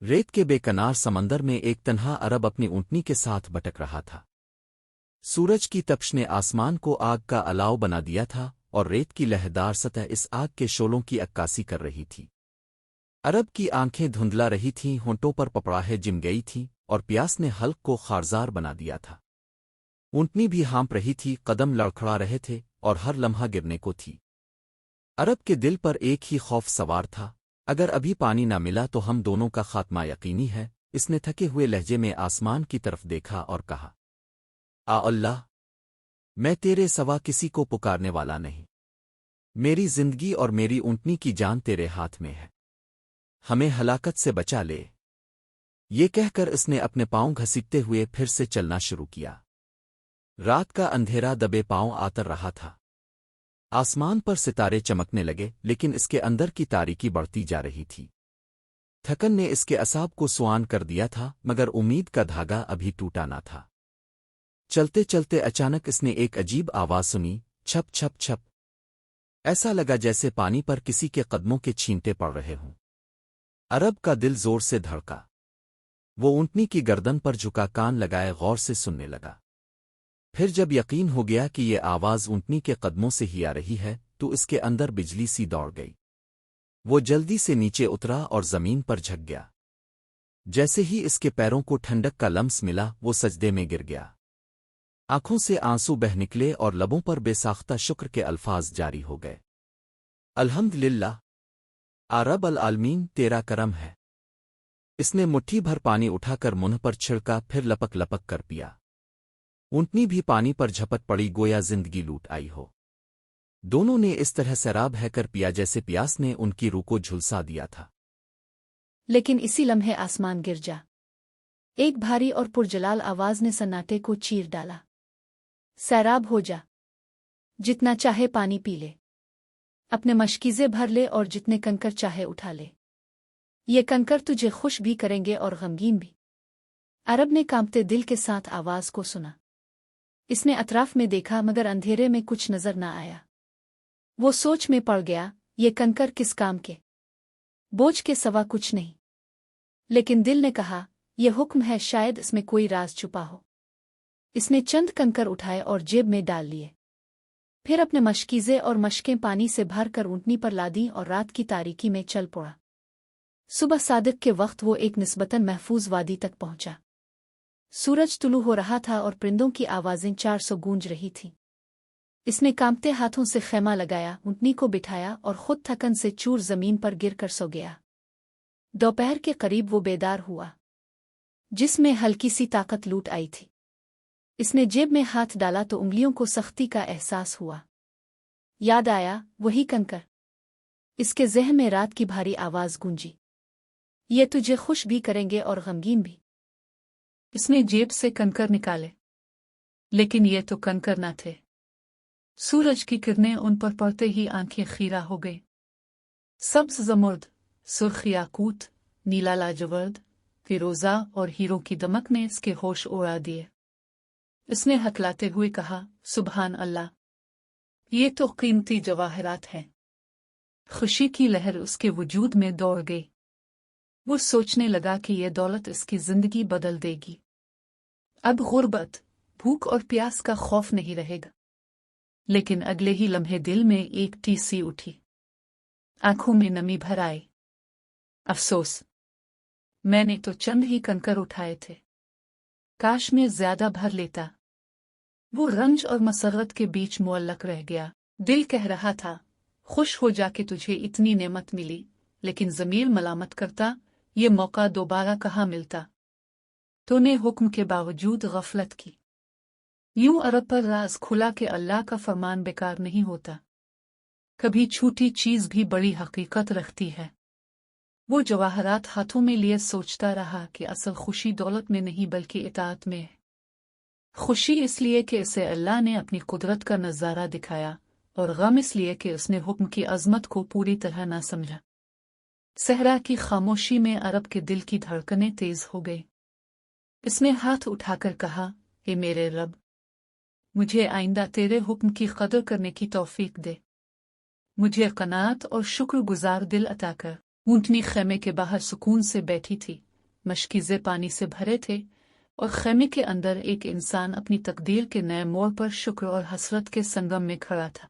रेत के बेकनार समंदर में एक तन्हा अरब अपनी ऊँटनी के साथ भटक रहा था। सूरज की तपश ने आसमान को आग का अलाव बना दिया था और रेत की लहरदार सतह इस आग के शोलों की अक्कासी कर रही थी। अरब की आंखें धुंधला रही थीं, होंठों पर पपड़ाहें जिम गई थीं और प्यास ने हल्क को खारजार बना दिया था। ऊँटनी भी हाँप रही थी, कदम लड़खड़ा रहे थे और हर लम्हा गिरने को थी। अरब के दिल पर एक ही खौफ सवार था, अगर अभी पानी ना मिला तो हम दोनों का खात्मा यकीनी है। इसने थके हुए लहजे में आसमान की तरफ देखा और कहा, आ अल्लाह, मैं तेरे सवा किसी को पुकारने वाला नहीं। मेरी जिंदगी और मेरी ऊँटनी की जान तेरे हाथ में है, हमें हलाकत से बचा ले। ये कहकर इसने अपने पांव घसीटते हुए फिर से चलना शुरू किया। रात का अंधेरा दबे पांव आतर रहा था। आसमान पर सितारे चमकने लगे, लेकिन इसके अंदर की तारीकी बढ़ती जा रही थी। थकन ने इसके असाब को सुआन कर दिया था, मगर उम्मीद का धागा अभी टूटा ना था। चलते चलते अचानक इसने एक अजीब आवाज सुनी, छप छप छप। ऐसा लगा जैसे पानी पर किसी के कदमों के छींटे पड़ रहे हों। अरब का दिल जोर से धड़का। वो ऊँटनी की गर्दन पर झुका कान लगाए गौर से सुनने लगा। फिर जब यकीन हो गया कि ये आवाज़ ऊँटनी के कदमों से ही आ रही है, तो इसके अंदर बिजली सी दौड़ गई। वो जल्दी से नीचे उतरा और जमीन पर झुक गया। जैसे ही इसके पैरों को ठंडक का लम्स मिला, वो सजदे में गिर गया। आंखों से आंसू बह निकले और लबों पर बेसाख्ता शुक्र के अल्फाज जारी हो गए। अल्हम्दुलिल्लाह, आ रब अल आलमीन, तेरा करम है। इसने मुट्ठी भर पानी उठाकर मुंह पर छिड़का, फिर लपक लपक कर पिया। ऊँटनी भी पानी पर झपट पड़ी, गोया जिंदगी लूट आई हो। दोनों ने इस तरह सैराब हैकर पिया जैसे प्यास ने उनकी रूह को झुलसा दिया था। लेकिन इसी लम्हे आसमान गिर जा। एक भारी और पुरजलाल आवाज ने सन्नाटे को चीर डाला। सैराब हो जा, जितना चाहे पानी पी ले, अपने मशकीज़े भर ले और जितने कंकर चाहे उठा ले। ये कंकर तुझे खुश भी करेंगे और गमगीन भी। अरब ने कांपते दिल के साथ आवाज को सुना। इसने अतराफ में देखा, मगर अंधेरे में कुछ नजर न आया। वो सोच में पड़ गया, ये कंकर किस काम के, बोझ के सवा कुछ नहीं। लेकिन दिल ने कहा, यह हुक्म है, शायद इसमें कोई राज छुपा हो। इसने चंद कंकर उठाए और जेब में डाल लिए। फिर अपने मशकीज़े और मशकें पानी से भर कर ऊँटनी पर लादी और रात की तारीकी में चल पड़ा। सुबह सादिक के वक्त वो एक निस्बतन महफूज वादी तक पहुंचा। सूरज तुलू हो रहा था और परिंदों की आवाज़ें 400 गूंज रही थीं। इसने कांपते हाथों से खैमा लगाया, ऊँटनी को बिठाया और खुद थकन से चूर जमीन पर गिर कर सो गया। दोपहर के करीब वो बेदार हुआ, जिसमें हल्की सी ताकत लूट आई थी। इसने जेब में हाथ डाला तो उंगलियों को सख्ती का एहसास हुआ। याद आया, वही कंकर। इसके ज़हन में रात की भारी आवाज़ गूंजी, ये तुझे खुश भी करेंगे और गमगीन भी। इसने जेब से कंकर निकाले, लेकिन ये तो कंकर न थे। सूरज की किरणें उन पर पड़ते ही आंखें खीरा हो गई। सब्ज जमुर्द, सुर्ख याकूत, नीला लाजवर्द, फिरोजा और हीरों की दमक ने इसके होश उड़ा दिए। इसने हकलाते हुए कहा, सुबहान अल्लाह, ये तो कीमती जवाहरात हैं। खुशी की लहर उसके वजूद में दौड़ गई। वो सोचने लगा कि यह दौलत इसकी जिंदगी बदल देगी। अब गुर्बत, भूख और प्यास का खौफ नहीं रहेगा। लेकिन अगले ही लम्हे दिल में एक टीसी उठी, आंखों में नमी भर आई। अफसोस, मैंने तो चंद ही कंकर उठाए थे, काश में ज्यादा भर लेता। वो रंज और मसरत के बीच मुअल्लक रह गया। दिल कह रहा था, खुश हो जाके तुझे इतनी नेमत मिली, लेकिन ज़मीर मलामत करता, ये मौका दोबारा कहाँ मिलता। तूने हुक्म के बावजूद गफलत की। यूं अरब पर राज खुला कि अल्लाह का फरमान बेकार नहीं होता। कभी छोटी चीज भी बड़ी हकीकत रखती है। वो जवाहरात हाथों में लिए सोचता रहा कि असल खुशी दौलत में नहीं बल्कि इताअत में है। खुशी इसलिए कि इसे अल्लाह ने अपनी कुदरत का नज़ारा दिखाया, और गम इसलिए कि उसने हुक्म की अजमत को पूरी तरह ना समझा। सहरा की खामोशी में अरब के दिल की धड़कनें तेज हो गई। इसने हाथ उठाकर कहा, हे मेरे रब, मुझे आइंदा तेरे हुक्म की कदर करने की तौफीक दे। मुझे कनात और शुक्रगुजार दिल अता कर। ऊँटनी खेमे के बाहर सुकून से बैठी थी, مشکیزے پانی سے بھرے تھے اور خیمے کے اندر ایک انسان اپنی تقدیر کے نئے موڑ پر شکر اور حسرت کے سنگم میں کھڑا تھا۔